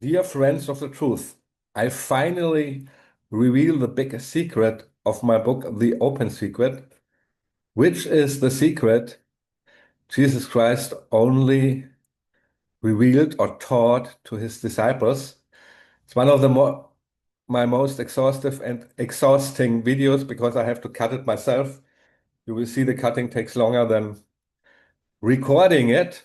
Dear friends of the truth, I finally reveal the big secret of my book, The Open Secret, which is the secret Jesus Christ only revealed or taught to his disciples. It's one of my most exhaustive and exhausting videos because I have to cut it myself. You will see the cutting takes longer than recording it.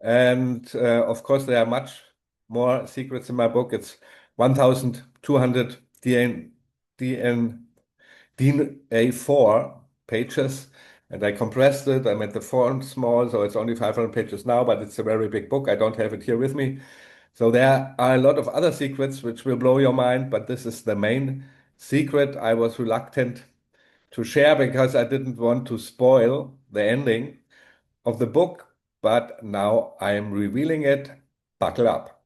And of course, there are much more secrets in my book. It's 1,200 DNA4 pages, and I compressed it. I made the font small, so it's only 500 pages now, but it's a very big book. I don't have it here with me. So there are a lot of other secrets which will blow your mind, but this is the main secret I was reluctant to share because I didn't want to spoil the ending of the book, but now I am revealing it. Buckle up.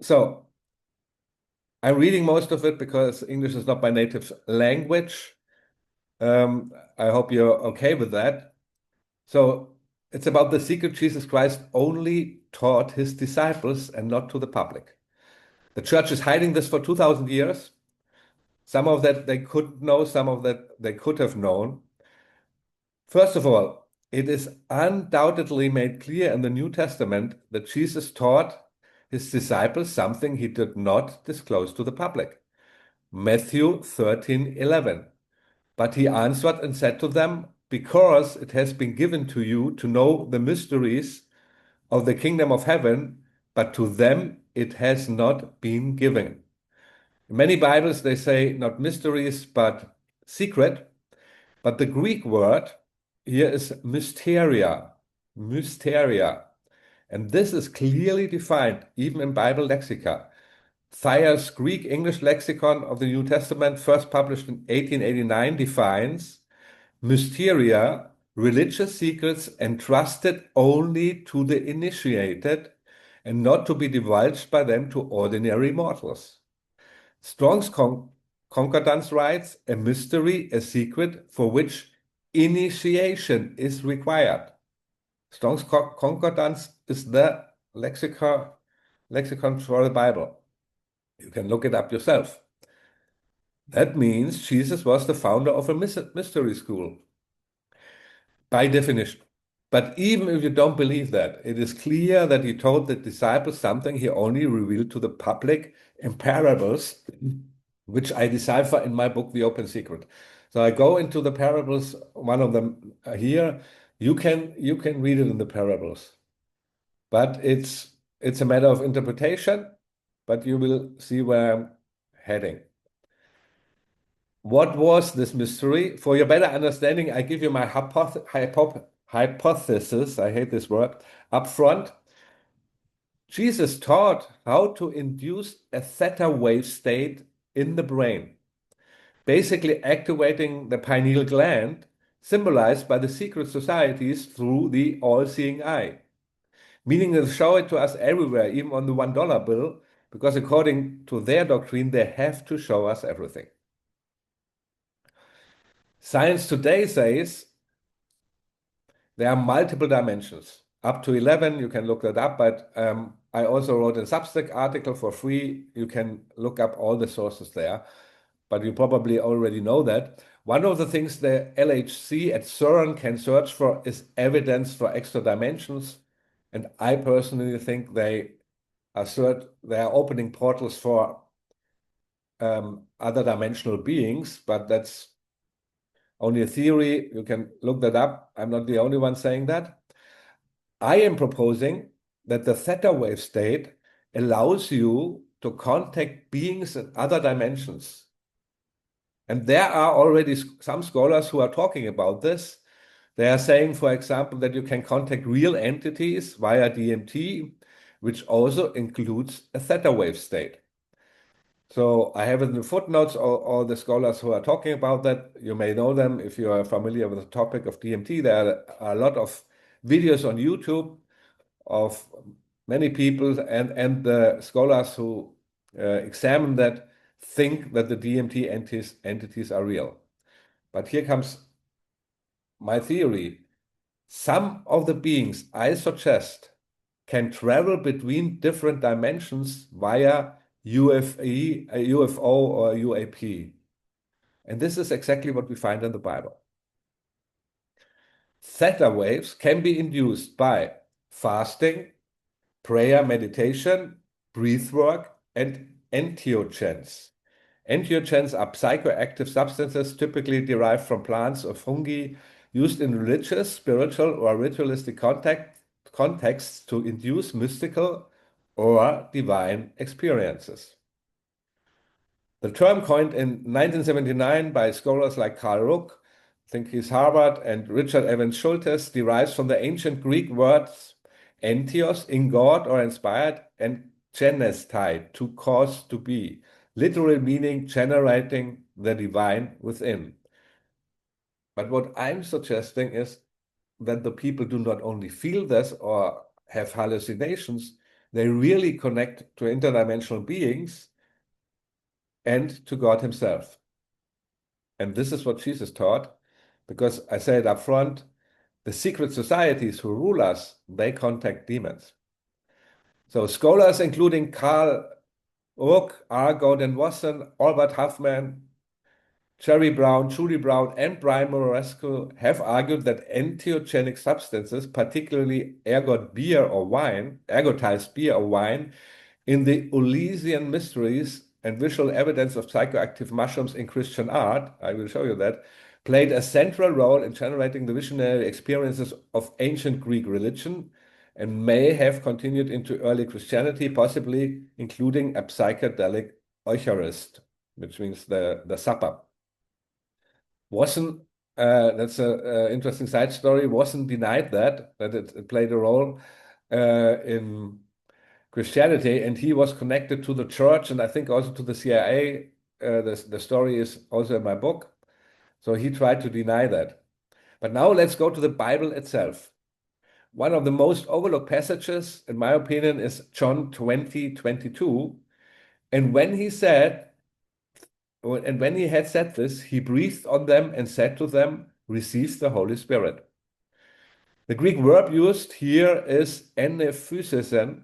So I'm reading most of it because English is not my native language. I hope you're okay with that. So it's about the secret Jesus Christ only taught his disciples and not to the public. The church is hiding this for 2,000 years. Some of that they could know, some of that they could have known. First of all, it is undoubtedly made clear in the New Testament that Jesus taught his disciples something he did not disclose to the public. Matthew 13:11. But he answered and said to them, because it has been given to you to know the mysteries of the kingdom of heaven, but to them it has not been given. In many Bibles, they say not mysteries, but secret. But the Greek word here is mystēria, mystēria. And this is clearly defined, even in Bible lexica. Thayer's Greek English lexicon of the New Testament, first published in 1889, defines mystēria, religious secrets entrusted only to the initiated and not to be divulged by them to ordinary mortals. Strong's Concordance writes, a mystery, a secret for which initiation is required. Strong's Concordance is the lexicon for the Bible. You can look it up yourself. That means Jesus was the founder of a mystery school, by definition. But even if you don't believe that, it is clear that he told the disciples something he only revealed to the public in parables, which I decipher in my book, The Open Secret. So I go into the parables, one of them here. You can read it in the parables, but it's a matter of interpretation. But you will see where I'm heading. What was this mystery? For your better understanding, I give you my hypothesis. I hate this word up front. Jesus taught how to induce a theta-wave state in the brain, basically activating the pineal gland, symbolized by the secret societies through the all-seeing eye, meaning they'll show it to us everywhere, even on the $1 bill, because according to their doctrine, they have to show us everything. Science today says there are multiple dimensions, up to 11. You can look that up, but I also wrote a Substack article for free. You can look up all the sources there, but you probably already know that. One of the things the LHC at CERN can search for is evidence for extra dimensions, and I personally think they are opening portals for other dimensional beings, but that's only a theory. You can look that up. I'm not the only one saying that. I am proposing that the theta wave state allows you to contact beings in other dimensions. And there are already some scholars who are talking about this. They are saying, for example, that you can contact real entities via DMT, which also includes a theta wave state. So I have in the footnotes all the scholars who are talking about that. You may know them if you are familiar with the topic of DMT. There are a lot of videos on YouTube of many people and the scholars who examine that think that the DMT entities are real. But here comes my theory. Some of the beings I suggest can travel between different dimensions via UFO or UAP. And this is exactly what we find in the Bible. Theta waves can be induced by fasting, prayer, meditation, breath work, and entheogens. Entheogens are psychoactive substances typically derived from plants or fungi used in religious, spiritual, or ritualistic contexts to induce mystical or divine experiences. The term coined in 1979 by scholars like Karl Ruck, I think he's Harvard, and Richard Evans Schultes derives from the ancient Greek words entheos, in God or inspired, and genestai, to cause to be, literally meaning generating the divine within. But what I'm suggesting is that the people do not only feel this or have hallucinations, they really connect to interdimensional beings and to God himself. And this is what Jesus taught, because I say it up front, the secret societies who rule us, they contact demons. So scholars including Karl Urk, Ergot and Wasson, Albert Huffman, Jerry Brown, Julie Brown, and Brian Moresco have argued that entheogenic substances, particularly ergot beer or wine, ergotized beer or wine, in the Eleusinian Mysteries and visual evidence of psychoactive mushrooms in Christian art, I will show you that, played a central role in generating the visionary experiences of ancient Greek religion and may have continued into early Christianity, possibly including a psychedelic Eucharist, which means the supper. Wasn't that's an interesting side story. Wasn't denied that it played a role in Christianity, and he was connected to the church and I think also to the CIA. The story is also in my book. So he tried to deny that. But now let's go to the Bible itself. One of the most overlooked passages, in my opinion, is John 20:22. And when he had said this, he breathed on them and said to them, receive the Holy Spirit. The Greek verb used here is enephysisen.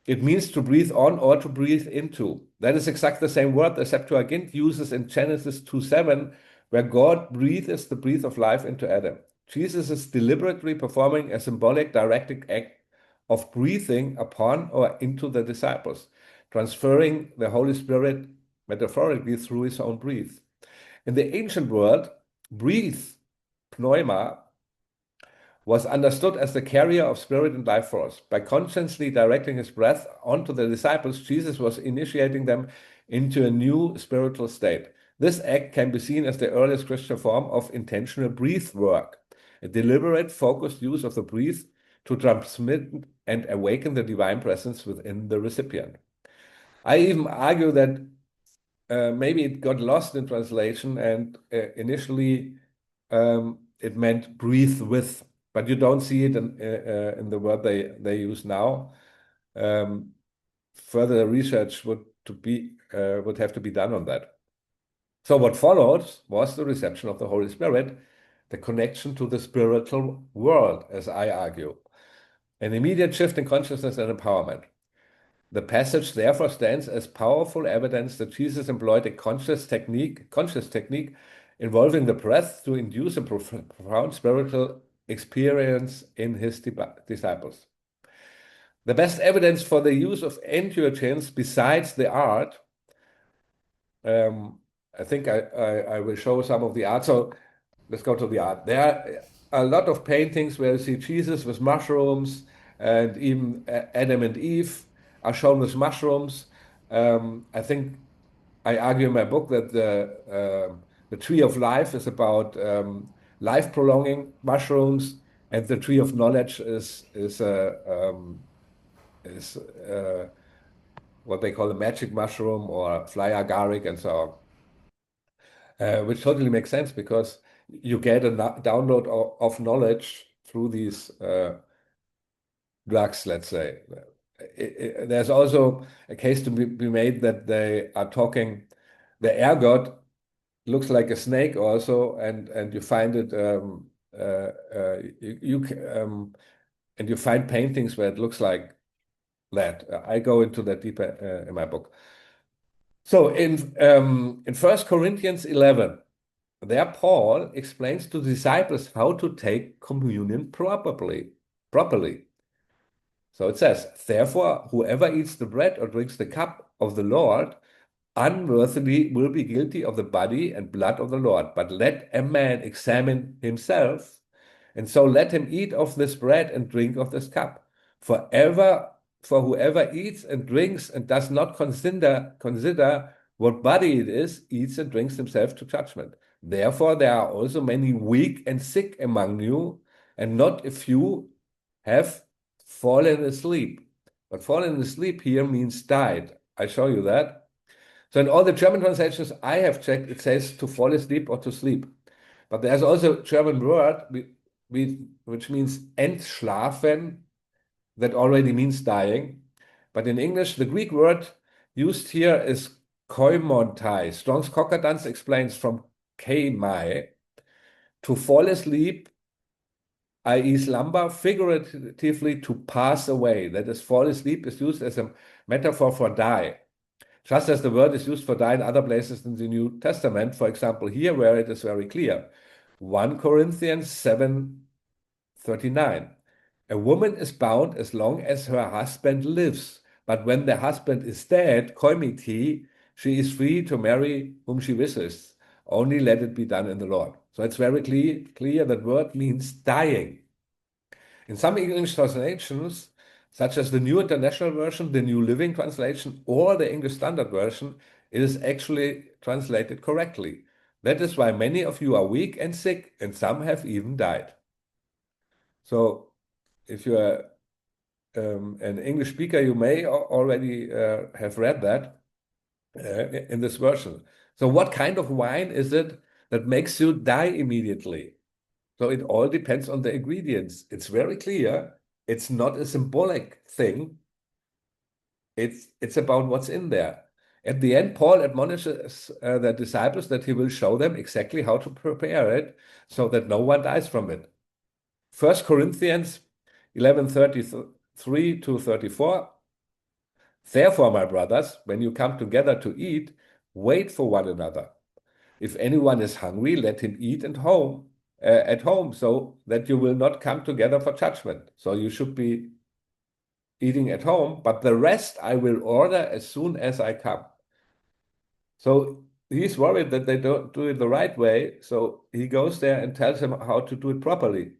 It means to breathe on or to breathe into. That is exactly the same word the Septuagint uses in Genesis 2:7, where God breathes the breath of life into Adam. Jesus is deliberately performing a symbolic directed act of breathing upon or into the disciples, transferring the Holy Spirit metaphorically through his own breath. In the ancient world, breathe, pneuma, was understood as the carrier of spirit and life force. By consciously directing his breath onto the disciples, Jesus was initiating them into a new spiritual state. This act can be seen as the earliest Christian form of intentional breath work, a deliberate, focused use of the breath to transmit and awaken the divine presence within the recipient. I even argue that maybe it got lost in translation, and initially it meant breathe with, but you don't see it in the word they use now. Further research would have to be done on that. So what followed was the reception of the Holy Spirit, the connection to the spiritual world, as I argue, an immediate shift in consciousness and empowerment. The passage therefore stands as powerful evidence that Jesus employed a conscious technique involving the breath to induce a profound spiritual experience in his disciples. The best evidence for the use of entheogens besides the art, I think I will show some of the art. So let's go to the art. There are a lot of paintings where you see Jesus with mushrooms, and even Adam and Eve are shown with mushrooms. I think I argue in my book that the tree of life is about life prolonging mushrooms, and the tree of knowledge is what they call a magic mushroom or fly agaric and so on. Which totally makes sense because you get a download of knowledge through these drugs, let's say. There's also a case to be made that they are talking, the ergot looks like a snake also, and you find it, and you find paintings where it looks like that. I go into that deeper in my book. So in 1 Corinthians 11, there Paul explains to disciples how to take communion properly. So it says, therefore, whoever eats the bread or drinks the cup of the Lord unworthily will be guilty of the body and blood of the Lord. But let a man examine himself, and so let him eat of this bread and drink of this cup. For whoever eats and drinks and does not consider what body it is, eats and drinks himself to judgment. Therefore, there are also many weak and sick among you, and not a few have fallen asleep. But fallen asleep here means died. I show you that. So in all the German translations I have checked, it says to fall asleep or to sleep. But there's also a German word which means entschlafen, that already means dying. But in English, the Greek word used here is koimontai. Strong's Concordance explains from kaimai, to fall asleep, i.e. slumber, figuratively to pass away. That is, fall asleep is used as a metaphor for die. Just as the word is used for die in other places in the New Testament, for example, here where it is very clear. 1 Corinthians 7:39. A woman is bound as long as her husband lives, but when the husband is dead, koimiti, she is free to marry whom she wishes. Only let it be done in the Lord. So it's very clear that word means dying. In some English translations, such as the New International Version, the New Living Translation, or the English Standard Version, it is actually translated correctly. That is why many of you are weak and sick, and some have even died. So if you are an English speaker, you may already have read that in this version. So what kind of wine is it that makes you die immediately? So it all depends on the ingredients. It's very clear. It's not a symbolic thing. It's about what's in there. At the end, Paul admonishes the disciples that he will show them exactly how to prepare it so that no one dies from it. 1 Corinthians 11:33 to 34. Therefore, my brothers, when you come together to eat, wait for one another. If anyone is hungry, let him eat at home, so that you will not come together for judgment. So you should be eating at home, but the rest I will order as soon as I come. So he's worried that they don't do it the right way. So he goes there and tells them how to do it properly.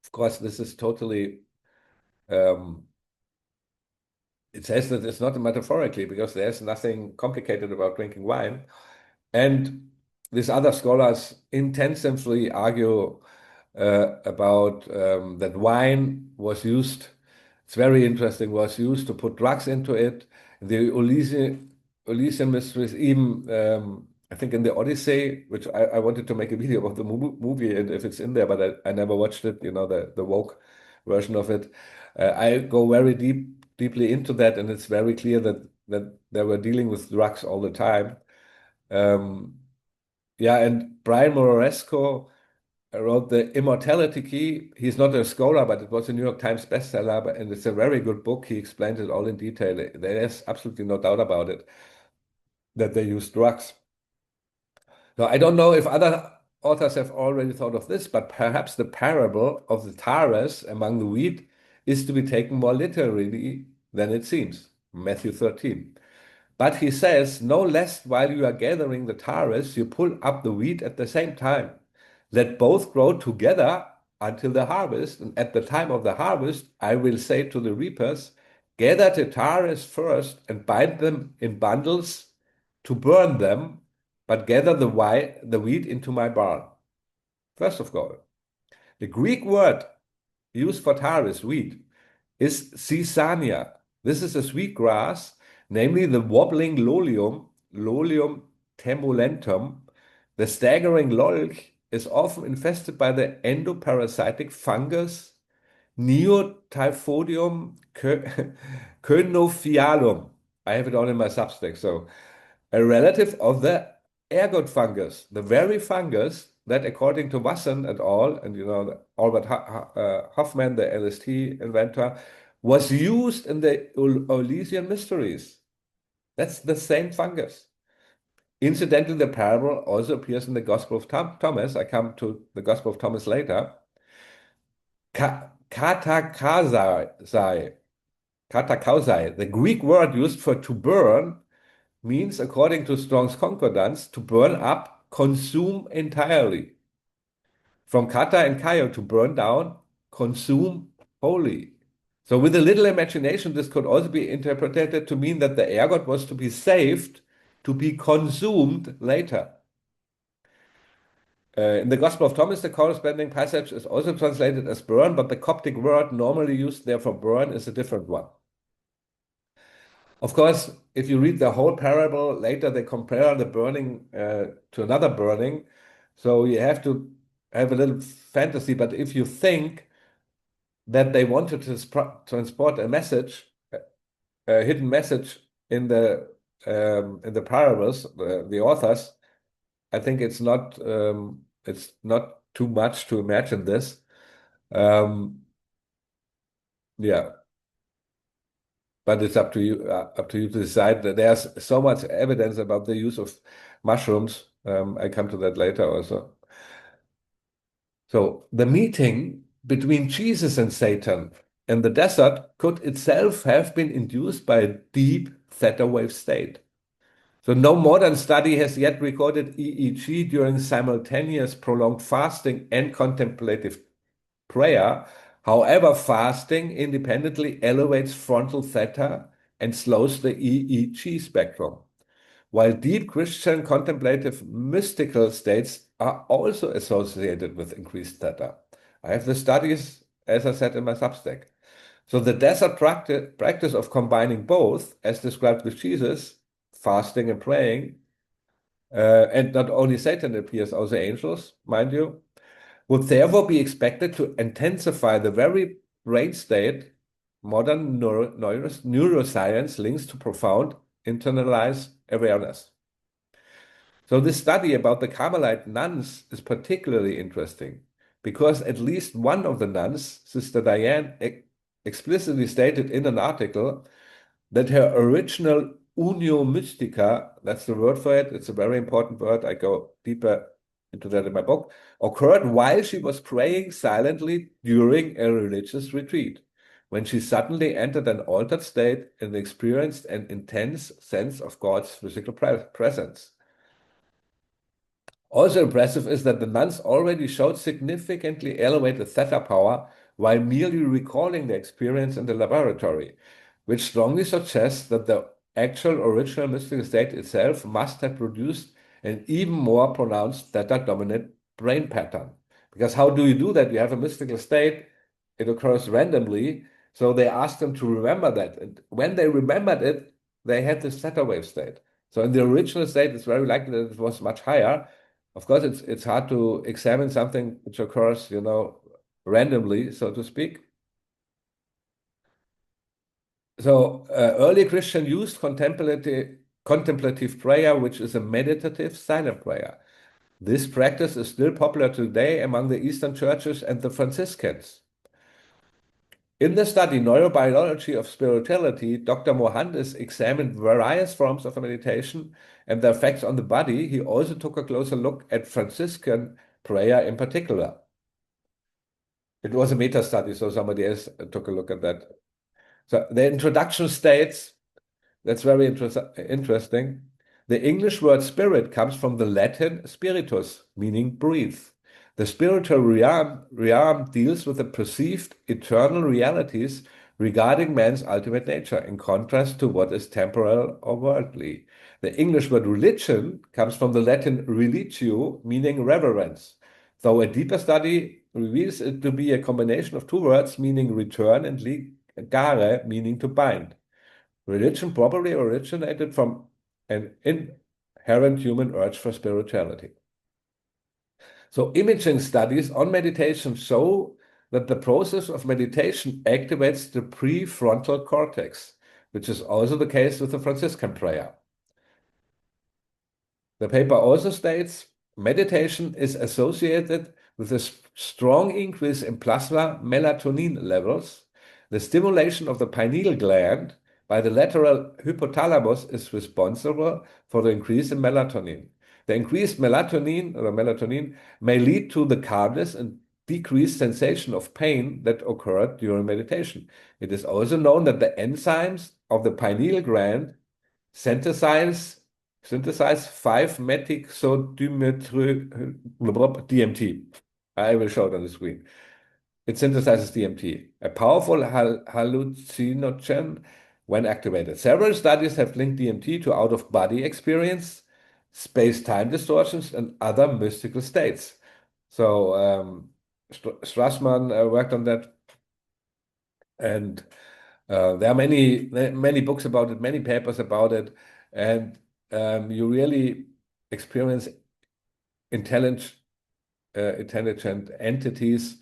Of course, this is totally, it says that it's not metaphorically because there's nothing complicated about drinking wine. And these other scholars intensively argue about that wine was used, it's very interesting, was used to put drugs into it. The Eleusinian Mysteries, even I think in the Odyssey, which I wanted to make a video about the movie and if it's in there, but I never watched it, the woke version of it. I go very deeply into that, and it's very clear that they were dealing with drugs all the time. Yeah, and Brian Mororesco wrote The Immortality Key. He's not a scholar, but it was a New York Times bestseller, and it's a very good book. He explains it all in detail. There's absolutely no doubt about it, that they use drugs. Now, I don't know if other authors have already thought of this, but perhaps the parable of the tares among the wheat is to be taken more literally than it seems. Matthew 13. But he says, no lest while you are gathering the tares, you pull up the wheat at the same time. Let both grow together until the harvest. And at the time of the harvest, I will say to the reapers, gather the tares first and bind them in bundles to burn them, but gather the wheat into my barn. First of all, the Greek word used for tares, wheat, is zizania. This is a sweet grass, namely the wobbling Lolium, Lolium temulentum. The staggering Lolk is often infested by the endoparasitic fungus Neotyphodium coenophialum. I have it all in my Substack. So, a relative of the ergot fungus, the very fungus that, according to Wasson et al., and Albert Hoffman, the LSD inventor, was used in the Eleusinian Mysteries. That's the same fungus. Incidentally, the parable also appears in the Gospel of Thomas. I come to the Gospel of Thomas later. Katakausai, the Greek word used for to burn, means, according to Strong's Concordance, to burn up, consume entirely. From kata and kaio, to burn down, consume wholly. So with a little imagination, this could also be interpreted to mean that the ergot was to be saved, to be consumed later. In the Gospel of Thomas, the corresponding passage is also translated as burn, but the Coptic word normally used there for burn is a different one. Of course, if you read the whole parable, later they compare the burning to another burning. So you have to have a little fantasy, but if you think that they want to transport a message, a hidden message in the parables, the authors, I think it's not too much to imagine this. Yeah, but it's up to you to decide. That there's so much evidence about the use of mushrooms. I come to that later also. So the meeting between Jesus and Satan in the desert could itself have been induced by a deep theta-wave state. So no modern study has yet recorded EEG during simultaneous prolonged fasting and contemplative prayer. However, fasting independently elevates frontal theta and slows the EEG spectrum, while deep Christian contemplative mystical states are also associated with increased theta. I have the studies, as I said in my Substack. So the desert practice of combining both, as described with Jesus, fasting and praying, and not only Satan appears, also angels, mind you, would therefore be expected to intensify the very brain state modern neuroscience links to profound internalized awareness. So this study about the Carmelite nuns is particularly interesting because at least one of the nuns, Sister Diane, explicitly stated in an article that her original unio mystica, that's the word for it, it's a very important word, I go deeper into that in my book, occurred while she was praying silently during a religious retreat, when she suddenly entered an altered state and experienced an intense sense of God's physical presence. Also impressive is that the nuns already showed significantly elevated theta power while merely recalling the experience in the laboratory, which strongly suggests that the actual original mystical state itself must have produced an even more pronounced theta-dominant brain pattern. Because how do you do that? You have a mystical state, it occurs randomly, so they asked them to remember that. And when they remembered it, they had this theta wave state. So in the original state, it's very likely that it was much higher. Of course, it's hard to examine something which occurs, randomly, so to speak. So early Christian used contemplative prayer, which is a meditative silent prayer. This practice is still popular today among the Eastern churches and the Franciscans. In the study Neurobiology of Spirituality, Dr. Mohandes examined various forms of meditation and their effects on the body. He also took a closer look at Franciscan prayer in particular. It was a meta-study, so somebody else took a look at that. So the introduction states, that's very interesting. The English word spirit comes from the Latin spiritus, meaning breathe. The spiritual realm deals with the perceived eternal realities regarding man's ultimate nature, in contrast to what is temporal or worldly. The English word religion comes from the Latin religio, meaning reverence, though a deeper study reveals it to be a combination of two words meaning return and ligare, meaning to bind. Religion probably originated from an inherent human urge for spirituality. So imaging studies on meditation show that the process of meditation activates the prefrontal cortex, which is also the case with the Franciscan prayer. The paper also states meditation is associated with a strong increase in plasma melatonin levels. The stimulation of the pineal gland by the lateral hypothalamus is responsible for the increase in melatonin. The increased melatonin may lead to the calmness and decreased sensation of pain that occurred during meditation. It is also known that the enzymes of the pineal gland synthesize 5-methoxyDMT. I will show it on the screen. It synthesizes DMT, a powerful hallucinogen when activated. Several studies have linked DMT to out-of-body experience, space-time distortions, and other mystical states. So Strassman worked on that, and there are many books about it, many papers about it, and you really experience intelligent entities.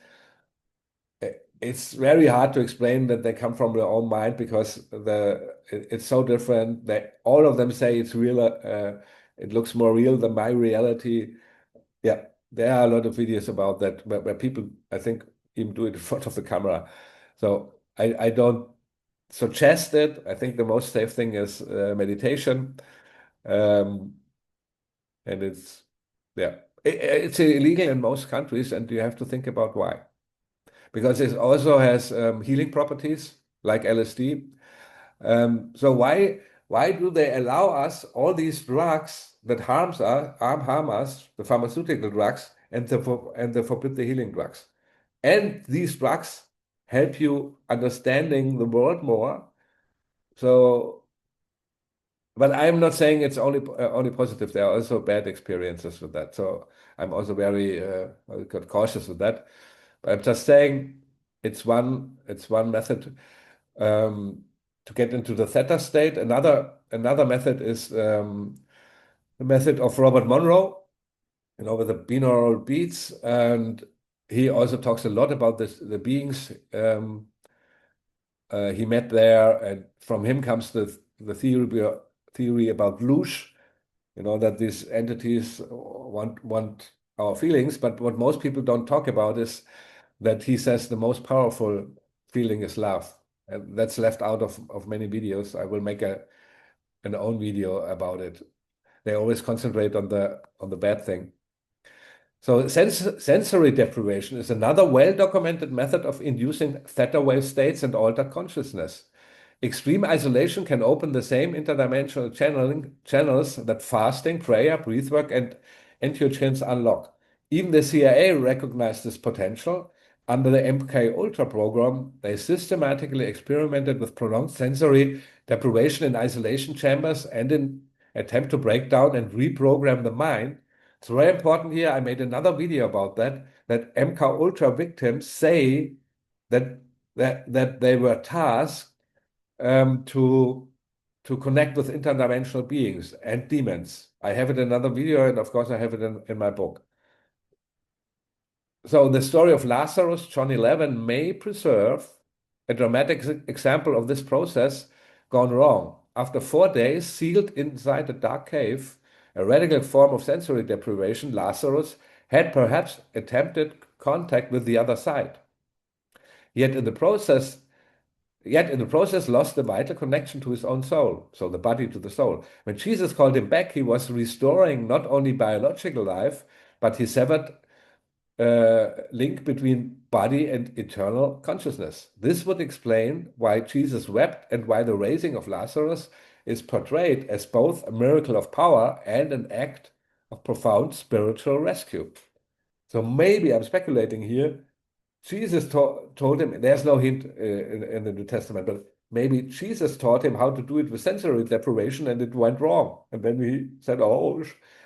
It's very hard to explain that they come from their own mind because it's so different. All of them say it's real. It looks more real than my reality. Yeah, there are a lot of videos about that where people, I think, even do it in front of the camera. So I don't suggest it. I think the most safe thing is meditation, and it's illegal in most countries, and you have to think about why. Because it also has healing properties like LSD. So why do they allow us all these drugs that harm us, the pharmaceutical drugs, and they forbid the healing drugs? And these drugs help you understanding the world more. So, but I'm not saying it's only positive. There are also bad experiences with that. So I'm also very cautious with that. But I'm just saying it's one method to get into the theta state. Another method is the method of Robert Monroe, with the binaural beats, and he also talks a lot about the beings he met there, and from him comes the theory about Lush, that these entities want our feelings. But what most people don't talk about is that he says the most powerful feeling is love, and that's left out of many videos. I will make an own video about it. They always concentrate on the bad thing. So sensory deprivation is another well-documented method of inducing theta-wave states and altered consciousness. Extreme isolation can open the same interdimensional channels that fasting, prayer, breathwork, and entheogens unlock. Even the CIA recognized this potential. Under the MK Ultra program, they systematically experimented with prolonged sensory deprivation in isolation chambers and in attempt to break down and reprogram the mind. It's very important here. I made another video about that MK Ultra victims say that they were tasked to connect with interdimensional beings and demons. I have it in another video, and of course I have it in my book. So the story of Lazarus, John 11, may preserve a dramatic example of this process gone wrong. After 4 days sealed inside a dark cave, a radical form of sensory deprivation, Lazarus had perhaps attempted contact with the other side. Yet in the process lost the vital connection to his own soul, so the body to the soul. When Jesus called him back, he was restoring not only biological life, but he severed link between body and eternal consciousness. This would explain why Jesus wept and why the raising of Lazarus is portrayed as both a miracle of power and an act of profound spiritual rescue. So maybe I'm speculating here. Jesus told him, there's no hint in the New Testament, but maybe Jesus taught him how to do it with sensory deprivation and it went wrong. And then he said, oh,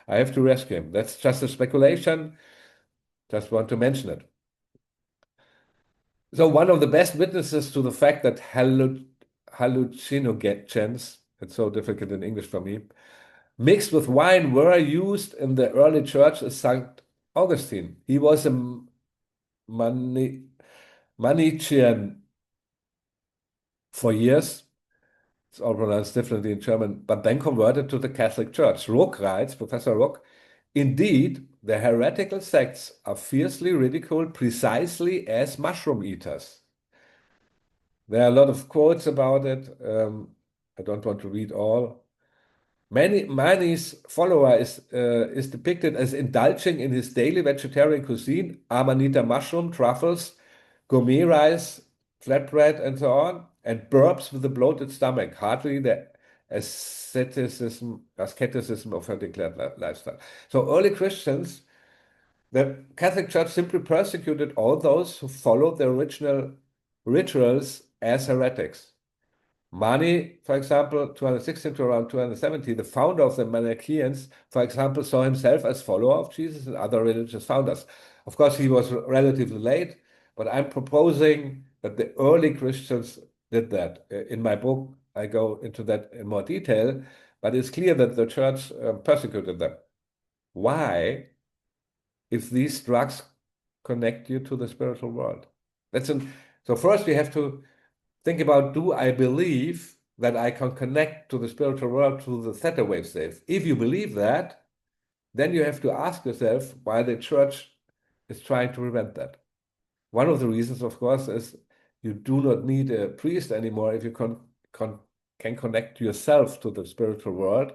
I have to rescue him. That's just a speculation. Just want to mention it. So one of the best witnesses to the fact that hallucinogens, it's so difficult in English for me, mixed with wine were used in the early church as St. Augustine. He was a Manichaean for years. It's all pronounced differently in German, but then converted to the Catholic Church. Rook writes, Professor Rook, indeed, the heretical sects are fiercely ridiculed precisely as mushroom eaters. There are a lot of quotes about it. I don't want to read all. Mani's follower is depicted as indulging in his daily vegetarian cuisine, amanita mushroom, truffles, gourmet rice, flatbread, and so on, and burps with a bloated stomach, hardly the asceticism of her declared lifestyle. So early Christians, the Catholic Church simply persecuted all those who followed the original rituals as heretics. Mani, for example, 216 to around 270, the founder of the Manichaeans, for example, saw himself as follower of Jesus and other religious founders. Of course, he was relatively late, but I'm proposing that the early Christians did that. In my book, I go into that in more detail, but it's clear that the church persecuted them. Why? If these drugs connect you to the spiritual world. So first we have to think about, do I believe that I can connect to the spiritual world through the theta-wave state? If you believe that, then you have to ask yourself why the church is trying to prevent that. One of the reasons, of course, is you do not need a priest anymore if you can connect yourself to the spiritual world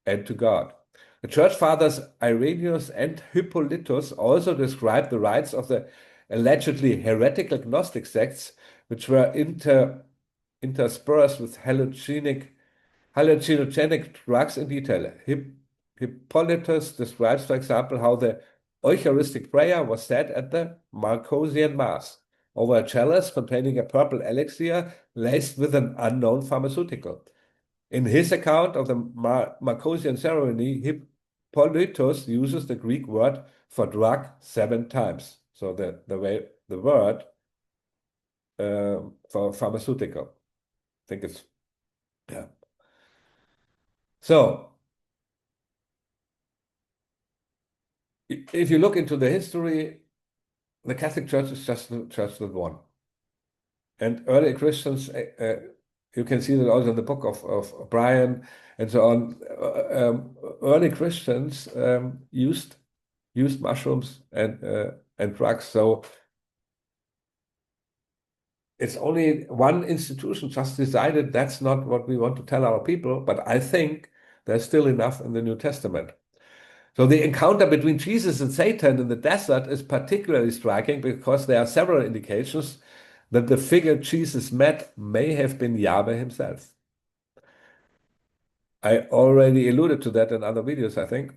and to God. The church fathers Irenaeus and Hippolytus also described the rites of the allegedly heretical Gnostic sects, which were interspersed with hallucinogenic drugs in detail. Hippolytus describes, for example, how the Eucharistic prayer was said at the Marcosian Mass over a chalice containing a purple elixir laced with an unknown pharmaceutical. In his account of the Marcosian ceremony, Hippolytus uses the Greek word for drug 7 times. So the word for pharmaceutical. I think it's, yeah. So if you look into the history, the Catholic Church is just the church that won. And early Christians, you can see that also in the book of Brian and so on. Early Christians used mushrooms and drugs. So it's only one institution just decided that's not what we want to tell our people, but I think there's still enough in the New Testament. So the encounter between Jesus and Satan in the desert is particularly striking because there are several indications that the figure Jesus met may have been Yahweh himself. I already alluded to that in other videos, I think.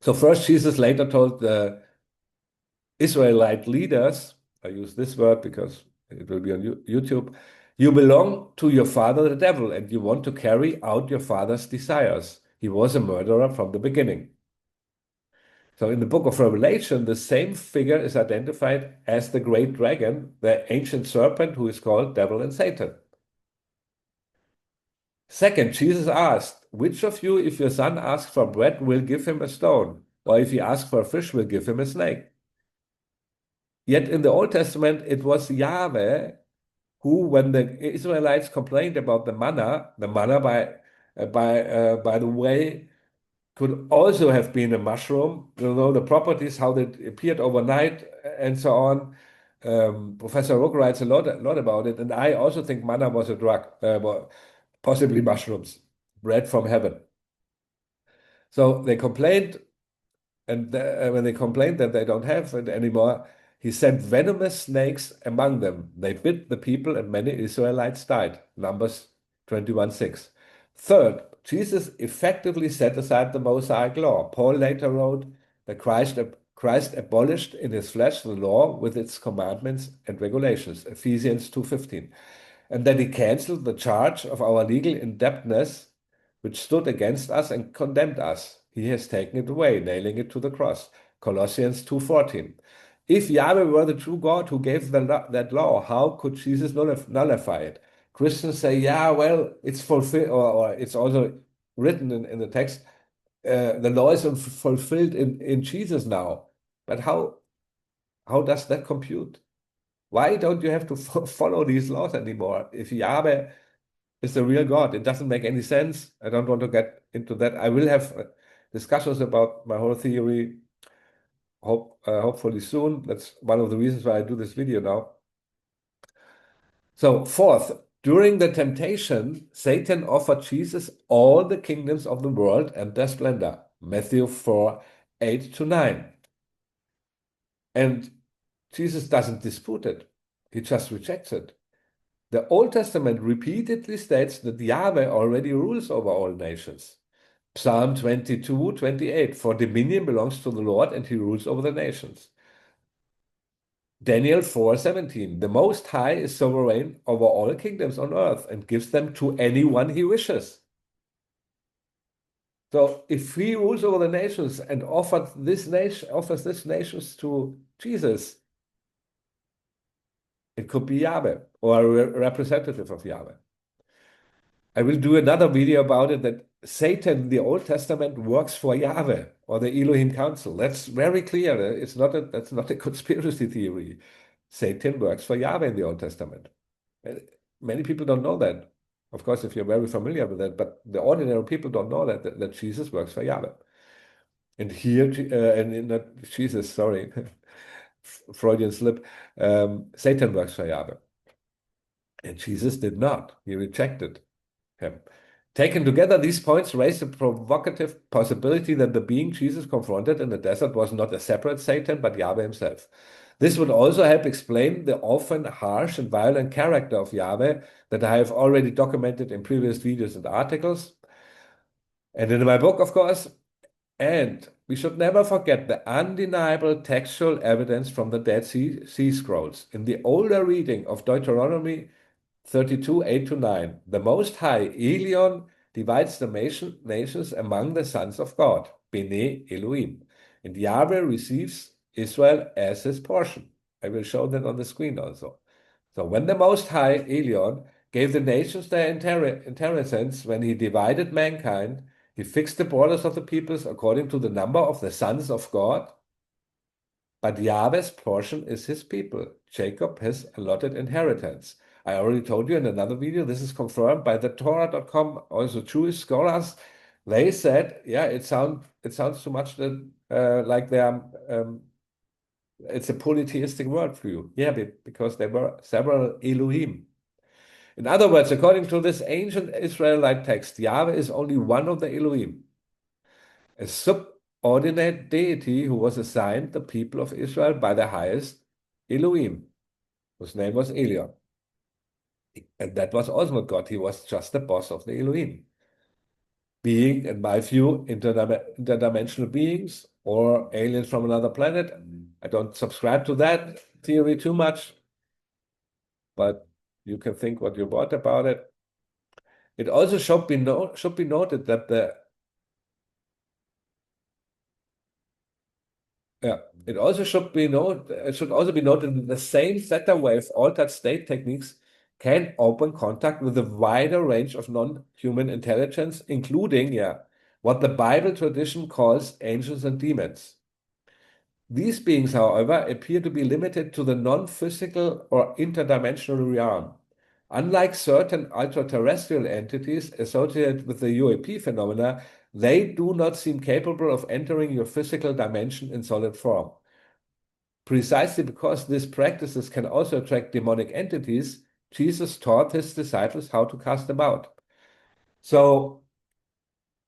So first, Jesus later told the Israelite leaders, I use this word because it will be on YouTube, you belong to your father, the devil, and you want to carry out your father's desires. He was a murderer from the beginning. So in the book of Revelation, the same figure is identified as the great dragon, the ancient serpent who is called devil and Satan. Second, Jesus asked, which of you, if your son asks for bread, will give him a stone? Or if he asks for a fish, will give him a snake? Yet in the Old Testament, it was Yahweh who, when the Israelites complained about the manna by the way, could also have been a mushroom, the properties, how they appeared overnight and so on. Professor Rook writes a lot about it, and I also think manna was a drug, possibly mushrooms, bread from heaven. So they complained, and when they complained that they don't have it anymore, he sent venomous snakes among them. They bit the people, and many Israelites died. Numbers 21:6. Third, Jesus effectively set aside the Mosaic law. Paul later wrote that Christ abolished in his flesh the law with its commandments and regulations, Ephesians 2:15, and that he canceled the charge of our legal indebtedness, which stood against us and condemned us. He has taken it away, nailing it to the cross, Colossians 2:14. If Yahweh were the true God who gave that law, how could Jesus nullify it? Christians say, yeah, well, it's fulfilled, or it's also written in the text, the law is fulfilled in Jesus now. But how does that compute? Why don't you have to follow these laws anymore? If Yahweh is the real God, it doesn't make any sense. I don't want to get into that. I will have discussions about my whole theory, hopefully soon. That's one of the reasons why I do this video now. So, fourth, during the temptation, Satan offered Jesus all the kingdoms of the world and their splendor. Matthew 4, 8-9. And Jesus doesn't dispute it. He just rejects it. The Old Testament repeatedly states that Yahweh already rules over all nations. Psalm 22:28, for dominion belongs to the Lord and he rules over the nations. Daniel 4:17, the Most High is sovereign over all kingdoms on earth and gives them to anyone he wishes. So if he rules over the nations and offers these nations to Jesus, it could be Yahweh or a representative of Yahweh. I will do another video about it, that Satan in the Old Testament works for Yahweh or the Elohim Council. That's very clear. That's not a conspiracy theory. Satan works for Yahweh in the Old Testament. Many people don't know that. Of course, if you're very familiar with that, but the ordinary people don't know that Jesus works for Yahweh. And here, not Jesus, sorry, Freudian slip, Satan works for Yahweh. And Jesus did not. He rejected him. Taken together, these points raise the provocative possibility that the being Jesus confronted in the desert was not a separate Satan, but Yahweh himself. This would also help explain the often harsh and violent character of Yahweh that I have already documented in previous videos and articles, and in my book, of course. And we should never forget the undeniable textual evidence from the Dead Sea Scrolls. In the older reading of Deuteronomy 32, 8-9, the Most High, Elion, divides the nations among the sons of God, Bene Elohim, and Yahweh receives Israel as his portion. I will show that on the screen also. So when the Most High, Elion, gave the nations their inheritance, when he divided mankind, he fixed the borders of the peoples according to the number of the sons of God. But Yahweh's portion is his people. Jacob has allotted inheritance. I already told you in another video, this is confirmed by the Torah.com, also Jewish scholars. They said, yeah, it sounds too much like it's a polytheistic worldview. Yeah, because there were several Elohim. In other words, according to this ancient Israelite text, Yahweh is only one of the Elohim, a subordinate deity who was assigned the people of Israel by the highest Elohim, whose name was Elion. And that was also not God. He was just the boss of the Elohim. Being, in my view, interdimensional beings or aliens from another planet. I don't subscribe to that theory too much, but you can think what you want about it. It also should be noted that it should also be noted that the same theta-wave altered state techniques can open contact with a wider range of non-human intelligence, including, what the Bible tradition calls angels and demons. These beings, however, appear to be limited to the non-physical or interdimensional realm. Unlike certain ultra-terrestrial entities associated with the UAP phenomena, they do not seem capable of entering your physical dimension in solid form. Precisely because these practices can also attract demonic entities, Jesus taught his disciples how to cast them out. So,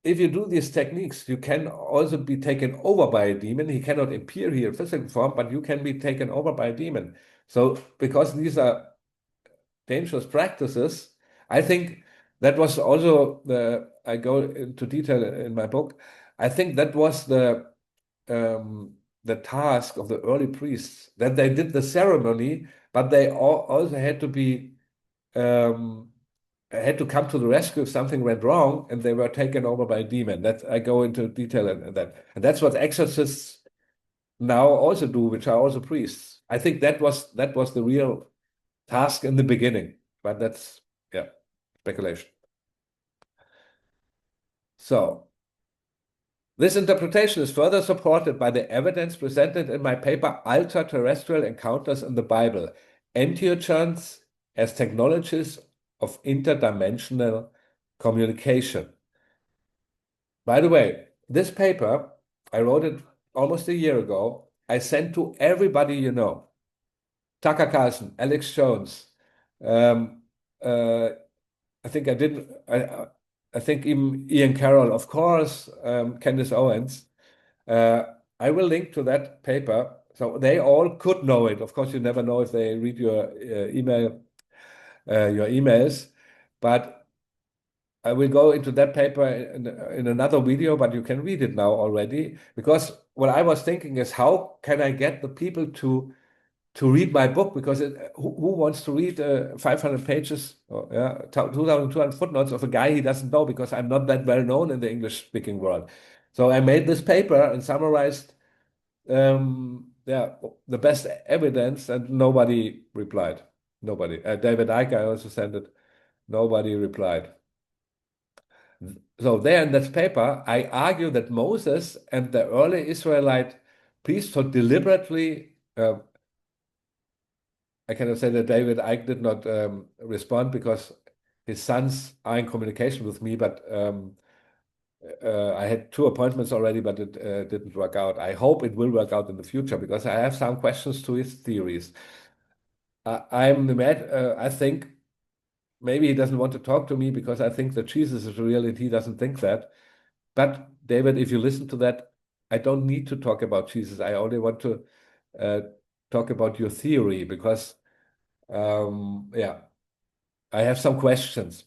if you do these techniques, you can also be taken over by a demon. He cannot appear here in physical form, but you can be taken over by a demon. So, because these are dangerous practices, I think that was also I go into detail in my book. I think that was the task of the early priests, that they did the ceremony, but they also had to be had to come to the rescue if something went wrong and they were taken over by a demon. That I go into detail in that. And that's what exorcists now also do, which are also priests. I think that was the real task in the beginning. But that's, yeah. speculation. So, this interpretation is further supported by the evidence presented in my paper, Ultra-Terrestrial Encounters in the Bible, Entheogens as Technologies of Interdimensional Communication. By the way, this paper, I wrote it almost a year ago. I sent to everybody you know. Tucker Carlson, Alex Jones. Um, uh, I think I didn't. I think even Ian Carroll, of course, Candace Owens. I will link to that paper, so they all could know it. Of course, you never know if they read your your emails, but I will go into that paper in another video. But you can read it now already, because what I was thinking is, how can I get the people to read my book, because who wants to read 500 pages, or, 2,200 footnotes of a guy he doesn't know, because I'm not that well known in the English speaking world. So I made this paper and summarized the best evidence, and nobody replied. Nobody. David Icke, I also sent it. Nobody replied. So there in that paper, I argue that Moses and the early Israelite priesthood deliberately I cannot say that David Icke did not respond, because his sons are in communication with me, but I had 2 appointments already, but it didn't work out. I hope it will work out in the future, because I have some questions to his theories. I think maybe he doesn't want to talk to me because I think that Jesus is real and he doesn't think that. But David, if you listen to that, I don't need to talk about Jesus. I only want to talk about your theory, because I have some questions.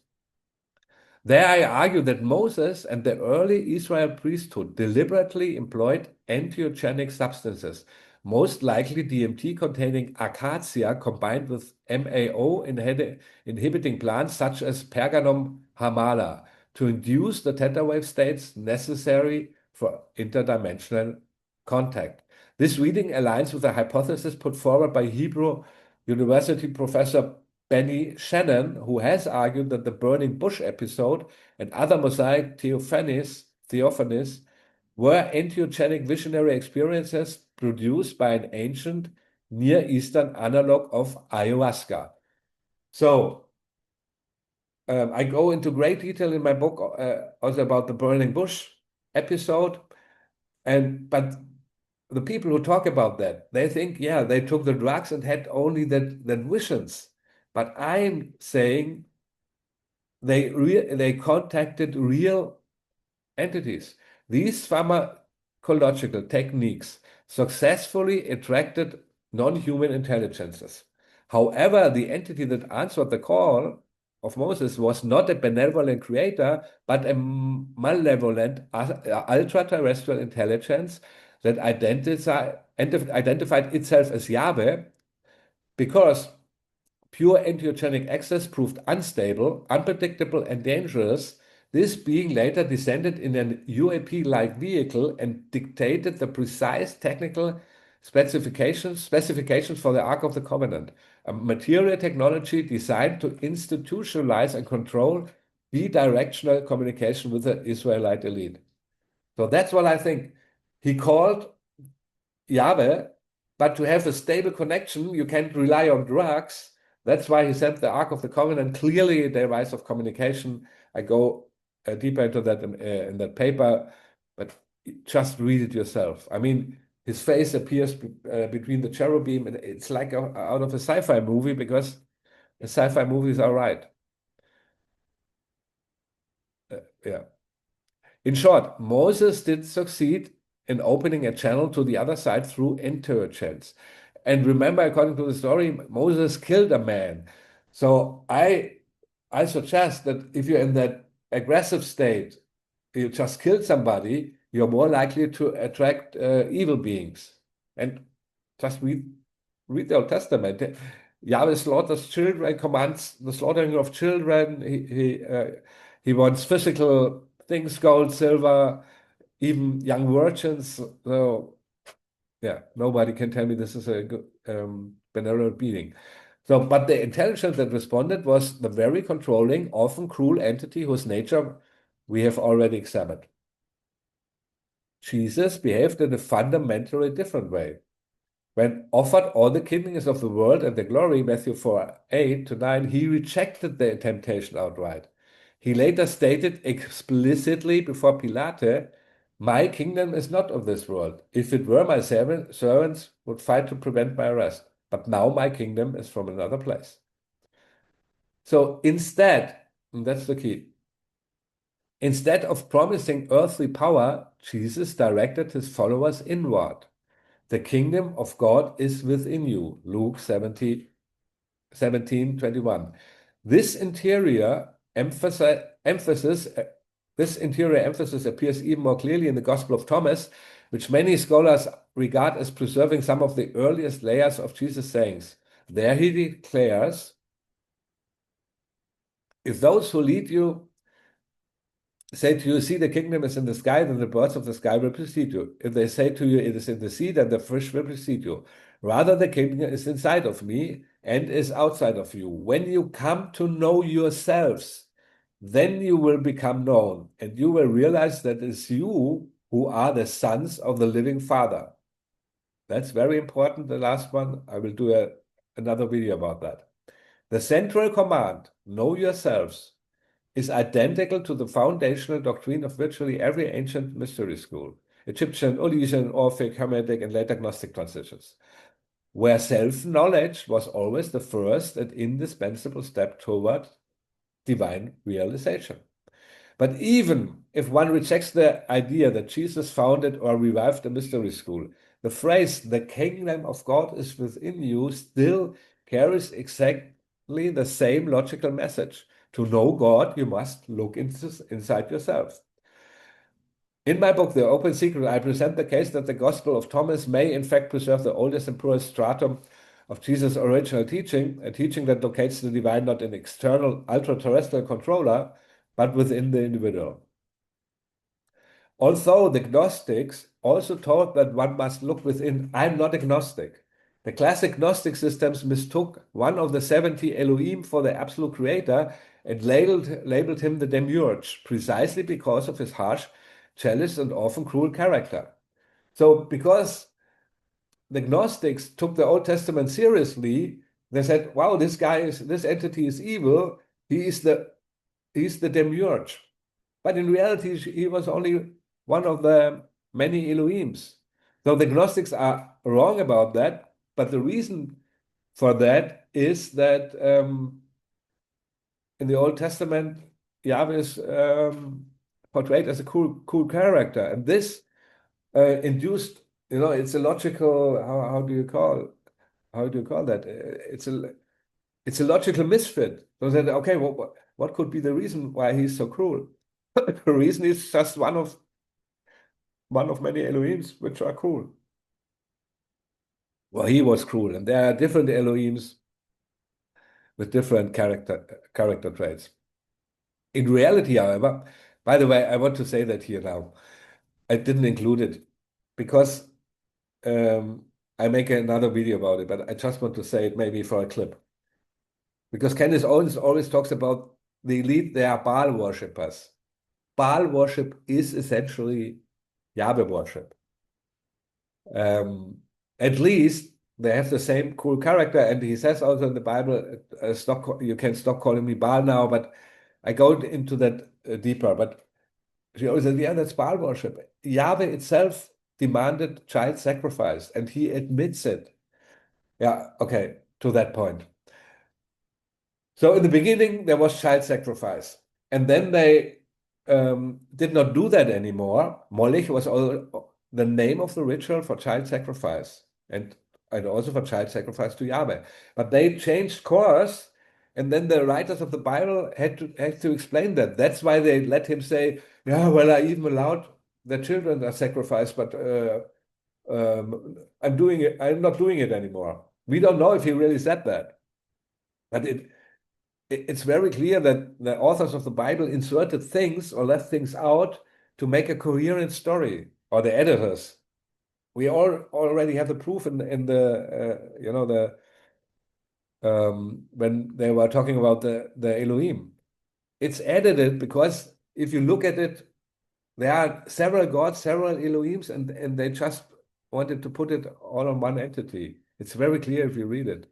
There I argue that Moses and the early Israel priesthood deliberately employed entheogenic substances, most likely DMT containing acacia combined with MAO inhibiting plants such as Pergamum hamala, to induce the theta-wave states necessary for interdimensional contact. This reading aligns with the hypothesis put forward by Hebrew University professor Benny Shannon, who has argued that the burning bush episode and other Mosaic theophanies were entheogenic visionary experiences produced by an ancient Near Eastern analog of ayahuasca. So I go into great detail in my book also about the burning bush episode, but the people who talk about that, they think, yeah, they took the drugs and had only that visions. But I'm saying they contacted real entities. These pharmacological techniques successfully attracted non-human intelligences. However, the entity that answered the call of Moses was not a benevolent creator, but a malevolent ultra-terrestrial intelligence that identified itself as Yahweh, because pure entheogenic access proved unstable, unpredictable, and dangerous. This being later descended in an UAP-like vehicle and dictated the precise technical specifications for the Ark of the Covenant, a material technology designed to institutionalize and control bidirectional communication with the Israelite elite. So that's what I think. He called Yahweh, but to have a stable connection, you can't rely on drugs. That's why he sent the Ark of the Covenant, clearly a device of communication. I go deeper into that in that paper, but just read it yourself. I mean, his face appears between the cherubim, and it's like out of a sci-fi movie, because the sci-fi movies are right. Yeah. In short, Moses did succeed in opening a channel to the other side through entheogens. And remember, according to the story, Moses killed a man. So I suggest that if you're in that aggressive state, you just killed somebody, you're more likely to attract evil beings. And just read the Old Testament. Yahweh slaughters children, commands the slaughtering of children. He wants physical things, gold, silver, even young virgins. So yeah, nobody can tell me this is a good benevolent being. So, but the intelligence that responded was the very controlling, often cruel entity whose nature we have already examined. Jesus behaved in a fundamentally different way. When offered all the kingdoms of the world and the glory, Matthew 4:8-9, he rejected the temptation outright. He later stated explicitly before Pilate, "My kingdom is not of this world. If it were, my servants would fight to prevent my arrest. But now my kingdom is from another place." So instead, and that's the key, instead of promising earthly power, Jesus directed his followers inward. The kingdom of God is within you, Luke 17:21. This interior emphasis appears even more clearly in the Gospel of Thomas, which many scholars regard as preserving some of the earliest layers of Jesus' sayings. There he declares, "If those who lead you say to you, 'See, the kingdom is in the sky,' then the birds of the sky will precede you. If they say to you, 'It is in the sea,' then the fish will precede you. Rather, the kingdom is inside of me and is outside of you. When you come to know yourselves, then you will become known, and you will realize that it is you who are the sons of the living Father." That's very important, the last one. I will do another video about that. The central command, know yourselves, is identical to the foundational doctrine of virtually every ancient mystery school, Egyptian, Eleusinian, Orphic, Hermetic, and later Gnostic transitions, where self-knowledge was always the first and indispensable step toward divine realization. But even if one rejects the idea that Jesus founded or revived the mystery school, the phrase, "the kingdom of God is within you," still carries exactly the same logical message. To know God, you must look inside yourself. In my book, The Open Secret, I present the case that the Gospel of Thomas may in fact preserve the oldest and purest stratum of Jesus' original teaching, a teaching that locates the divine not in external ultra-terrestrial controller, but within the individual. Although the Gnostics also taught that one must look within, I'm not agnostic. The classic Gnostic systems mistook one of the 70 Elohim for the absolute creator and labeled him the demiurge, precisely because of his harsh, jealous, and often cruel character. So because the Gnostics took the Old Testament seriously, they said, wow, this entity is evil, he's the demiurge. But in reality, he was only one of the many Elohims. So the Gnostics are wrong about that, but the reason for that is that in the Old Testament, Yahweh is portrayed as a cool character, and this induced, it's a logical. How do you call that? It's a logical misfit. So that okay, well, what could be the reason why he's so cruel? The reason is just one of many Elohims which are cruel. Well, he was cruel, and there are different Elohims with different character traits. In reality, however, by the way, I want to say that here now. I didn't include it because I make another video about it, but I just want to say it maybe for a clip. Because Candace Owens always talks about the elite, they are Baal worshippers. Baal worship is essentially Yahweh worship. At least they have the same cool character, and he says also in the Bible, you can stop calling me Baal now, but I go into that deeper. But she always said, yeah, that's Baal worship. Yahweh itself demanded child sacrifice, and he admits it. Yeah, okay, to that point. So in the beginning, there was child sacrifice, and then they did not do that anymore. Molech was the name of the ritual for child sacrifice, and also for child sacrifice to Yahweh. But they changed course, and then the writers of the Bible had to explain that. That's why they let him say, "Yeah, well, I even allowed the children are sacrificed, but I'm doing it. I'm not doing it anymore." We don't know if he really said that, but it's very clear that the authors of the Bible inserted things or left things out to make a coherent story, or the editors. We already have the proof in the when they were talking about the Elohim. It's edited because if you look at it, there are several gods, several Elohims, and they just wanted to put it all on one entity. It's very clear if you read it.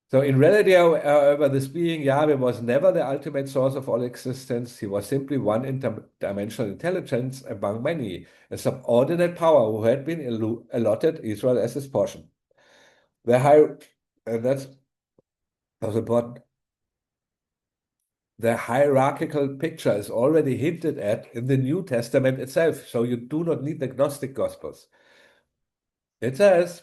So in reality, however, this being Yahweh was never the ultimate source of all existence. He was simply one interdimensional intelligence among many, a subordinate power who had been allotted Israel as his portion. The high, and that's also important. The hierarchical picture is already hinted at in the New Testament itself, so you do not need the Gnostic Gospels. It says,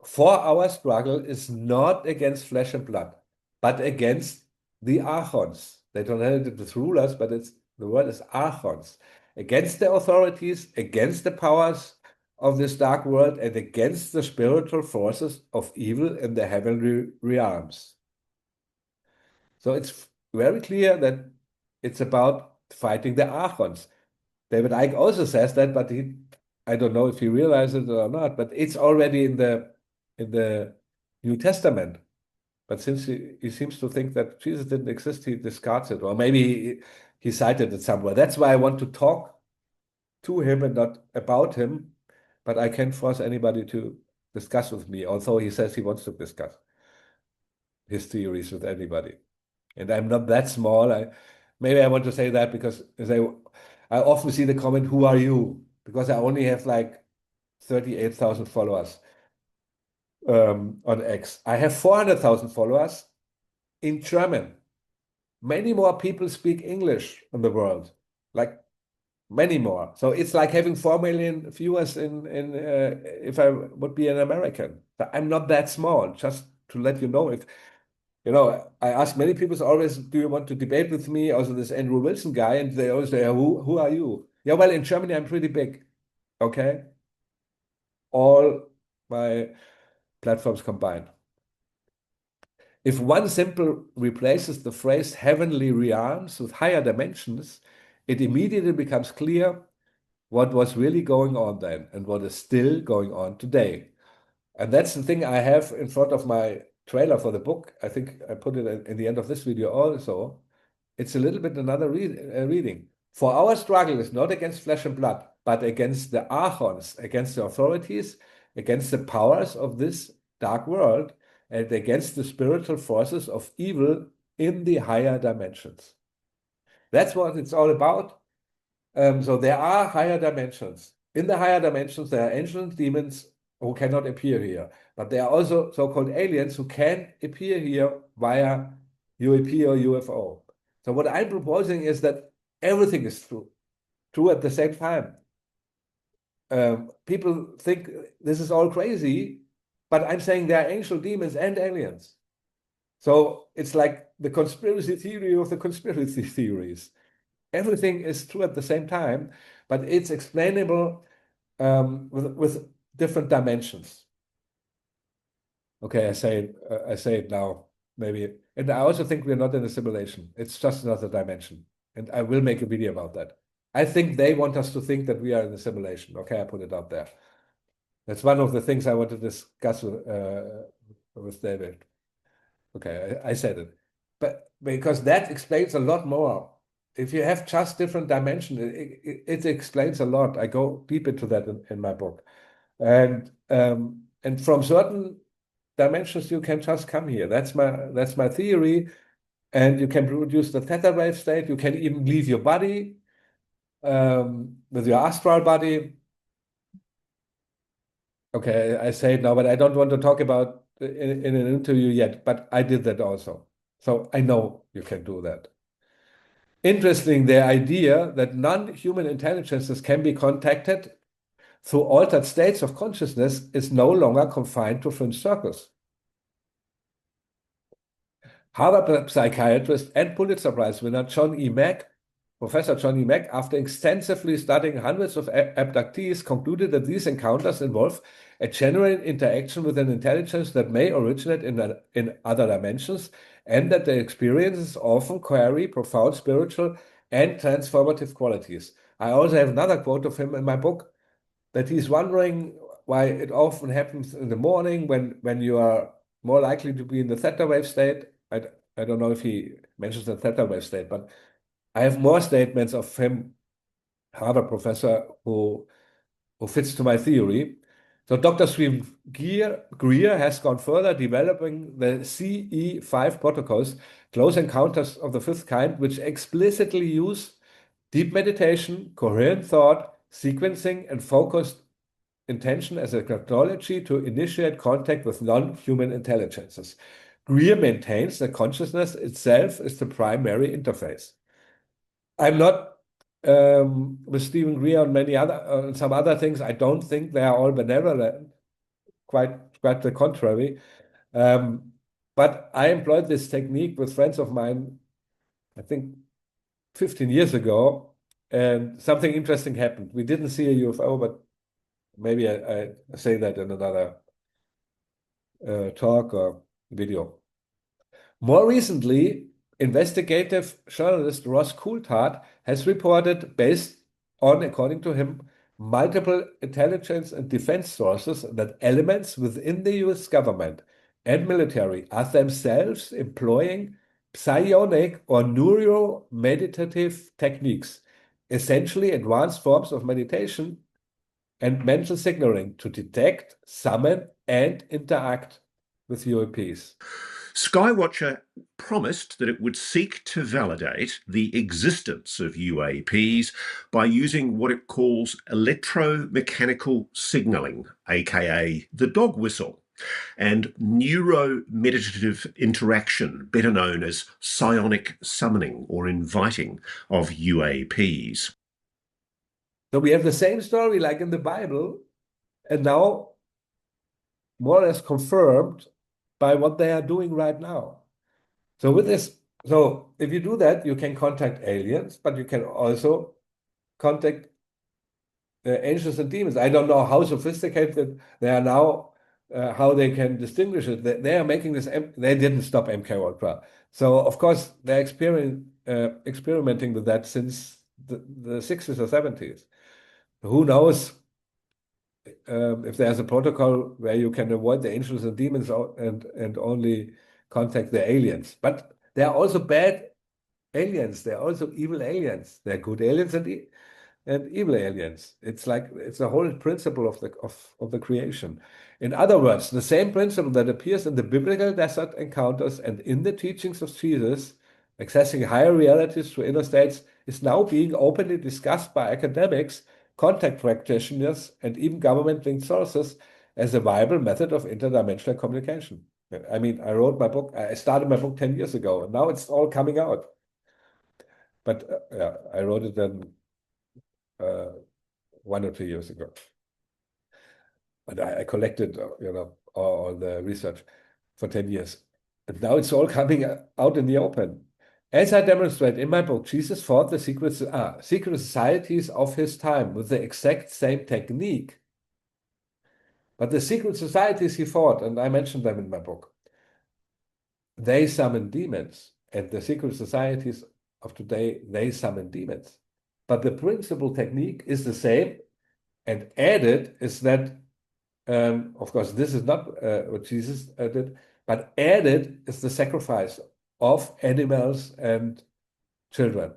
"For our struggle is not against flesh and blood, but against the archons." They don't have it with rulers, but the word is archons. Against the authorities, against the powers of this dark world, and against the spiritual forces of evil in the heavenly realms. So it's very clear that it's about fighting the archons. David Icke also says that, but I don't know if he realizes it or not, but it's already in the New Testament. But since he seems to think that Jesus didn't exist, he discards it, or maybe he cited it somewhere. That's why I want to talk to him and not about him, but I can't force anybody to discuss with me, although he says he wants to discuss his theories with anybody. And I'm not that small. Maybe I want to say that because I often see the comment, "Who are you?" Because I only have like 38,000 followers on X. I have 400,000 followers in German. Many more people speak English in the world, like many more. So it's like having 4 million viewers in if I would be an American. I'm not that small, just to let you know. If I ask many people always, "Do you want to debate with me?" Also, this Andrew Wilson guy, and they always say, "Who are you?" Yeah, well, in Germany, I'm pretty big. Okay, all my platforms combined. If one simply replaces the phrase "heavenly realms" with "higher dimensions," it immediately becomes clear what was really going on then and what is still going on today. And that's the thing I have in front of my trailer for the book. I think I put it in the end of this video also. It's a little bit another reading. "For our struggle is not against flesh and blood, but against the archons, against the authorities, against the powers of this dark world, and against the spiritual forces of evil in the higher dimensions." That's what it's all about. So there are higher dimensions. In the higher dimensions, there are ancient demons who cannot appear here, but there are also so-called aliens who can appear here via UAP or UFO. So what I'm proposing is that everything is true at the same time. People think this is all crazy, but I'm saying there are angel demons and aliens. So it's like the conspiracy theory of the conspiracy theories. Everything is true at the same time, but it's explainable with different dimensions. Okay, I say it now, maybe. And I also think we're not in a simulation. It's just another dimension. And I will make a video about that. I think they want us to think that we are in a simulation. Okay, I put it out there. That's one of the things I want to discuss with David. Okay, I said it. But because that explains a lot more. If you have just different dimensions, it explains a lot. I go deep into that in my book. And from certain dimensions, you can just come here. That's my theory. And you can produce the theta-wave state. You can even leave your body with your astral body. Okay, I say it now, but I don't want to talk about in an interview yet, but I did that also. So I know you can do that. Interesting, the idea that non-human intelligences can be contacted through altered states of consciousness is no longer confined to fringe circles. Harvard psychiatrist and Pulitzer Prize winner Professor John E. Mack, after extensively studying hundreds of abductees, concluded that these encounters involve a genuine interaction with an intelligence that may originate in other dimensions, and that the experiences often carry profound spiritual and transformative qualities. I also have another quote of him in my book, that he's wondering why it often happens in the morning when you are more likely to be in the theta-wave state. I don't know if he mentions the theta-wave state, but I have more statements of him, Harvard professor, who fits to my theory. So Dr. Stephen Greer has gone further, developing the CE5 protocols, close encounters of the fifth kind, which explicitly use deep meditation, coherent thought, sequencing, and focused intention as a technology to initiate contact with non-human intelligences. Greer maintains that consciousness itself is the primary interface. I'm not with Stephen Greer on many other some other things. I don't think they are all benevolent. Quite the contrary. But I employed this technique with friends of mine, I think 15 years ago, and something interesting happened. We didn't see a UFO, but maybe I say that in another talk or video. More recently, investigative journalist Ross Coulthard has reported, based on, according to him, multiple intelligence and defense sources, that elements within the US government and military are themselves employing psionic or neuro-meditative techniques, essentially advanced forms of meditation and mental signaling to detect, summon, and interact with UAPs. Skywatcher promised that it would seek to validate the existence of UAPs by using what it calls electromechanical signaling, aka the dog whistle, and neuromeditative interaction, better known as psionic summoning or inviting of UAPs. So we have the same story like in the Bible, and now more or less confirmed by what they are doing right now. So with this, so if you do that, you can contact aliens, but you can also contact angels and demons. I don't know how sophisticated they are now, how they can distinguish it. They are making this. They didn't stop MK Ultra, so of course they're experimenting with that since the 60s or 70s. Who knows if there's a protocol where you can avoid the angels and demons and only contact the aliens. But there are also bad aliens. There are also evil aliens. There are good aliens and evil aliens. It's like it's a whole principle of the creation. In other words, the same principle that appears in the biblical desert encounters and in the teachings of Jesus, accessing higher realities through inner states, is now being openly discussed by academics, contact practitioners, and even government-linked sources as a viable method of interdimensional communication. I mean, I wrote my book, I started my book 10 years ago, and now it's all coming out. But yeah, I wrote it then 1 or 2 years ago. But I collected, all the research for 10 years. And now it's all coming out in the open. As I demonstrate in my book, Jesus fought the secret societies of his time with the exact same technique. But the secret societies he fought, and I mentioned them in my book, they summon demons. And the secret societies of today, they summon demons. But the principal technique is the same. And added is that, of course, this is not what Jesus did, but added is the sacrifice of animals and children.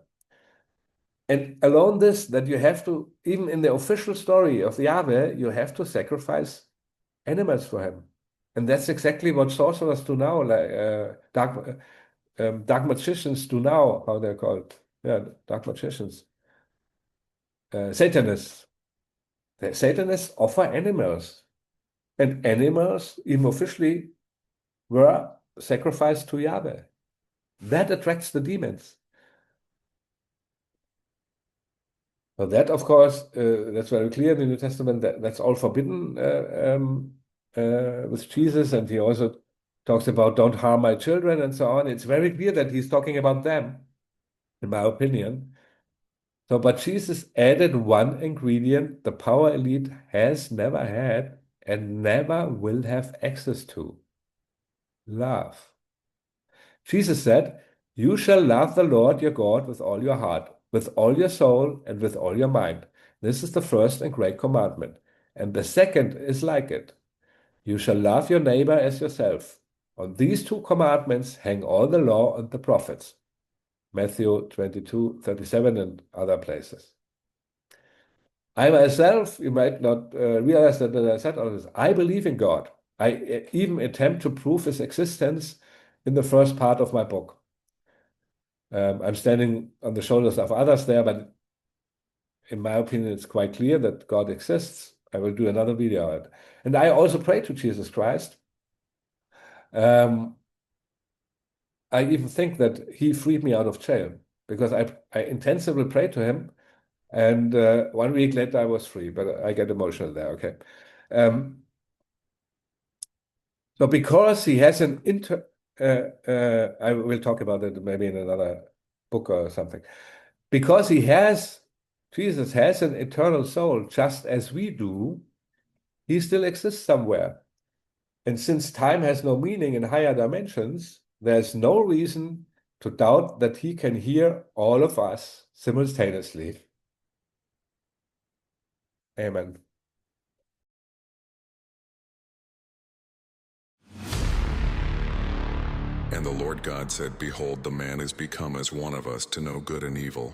And alone this, that you have to, even in the official story of Yahweh, you have to sacrifice animals for him. And that's exactly what sorcerers do now, like dark magicians do now, how they're called. Yeah, dark magicians. Satanists. The Satanists offer animals. And animals, even officially, were sacrificed to Yahweh. That attracts the demons. So that, of course, that's very clear in the New Testament. That's all forbidden with Jesus. And he also talks about don't harm my children and so on. It's very clear that he's talking about them, in my opinion. So, but Jesus added one ingredient the power elite has never had and never will have access to: love. Jesus said, "You shall love the Lord your God with all your heart, with all your soul, and with all your mind. This is the first and great commandment. And the second is like it. You shall love your neighbor as yourself. On these two commandments hang all the law and the prophets. Matthew 22:37 and other places. I myself, you might not realize that I said all this. I believe in God. I even attempt to prove his existence in the first part of my book. I'm standing on the shoulders of others there, but in my opinion, it's quite clear that God exists. I will do another video on it. And I also pray to Jesus Christ. I even think that he freed me out of jail because I intensively prayed to him. And 1 week later, I was free, but I get emotional there, okay? So because he has an I will talk about it maybe in another book or something. Because Jesus has an eternal soul, just as we do, he still exists somewhere. And since time has no meaning in higher dimensions, there's no reason to doubt that he can hear all of us simultaneously. Amen. And the Lord God said, Behold, the man is become as one of us to know good and evil.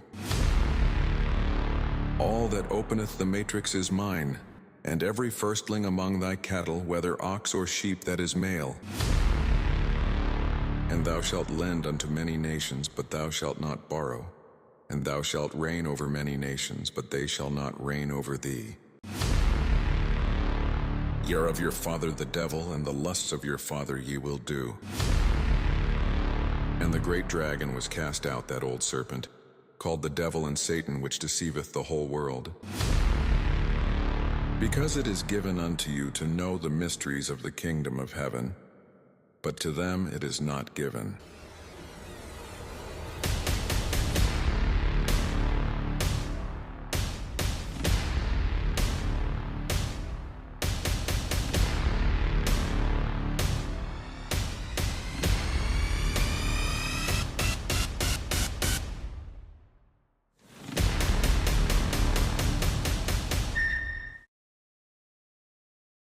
All that openeth the matrix is mine, and every firstling among thy cattle, whether ox or sheep, that is male. And thou shalt lend unto many nations, but thou shalt not borrow. And thou shalt reign over many nations, but they shall not reign over thee. Ye are of your father the devil, and the lusts of your father ye will do. And the great dragon was cast out, that old serpent, called the devil and Satan, which deceiveth the whole world. Because it is given unto you to know the mysteries of the kingdom of heaven, but to them it is not given.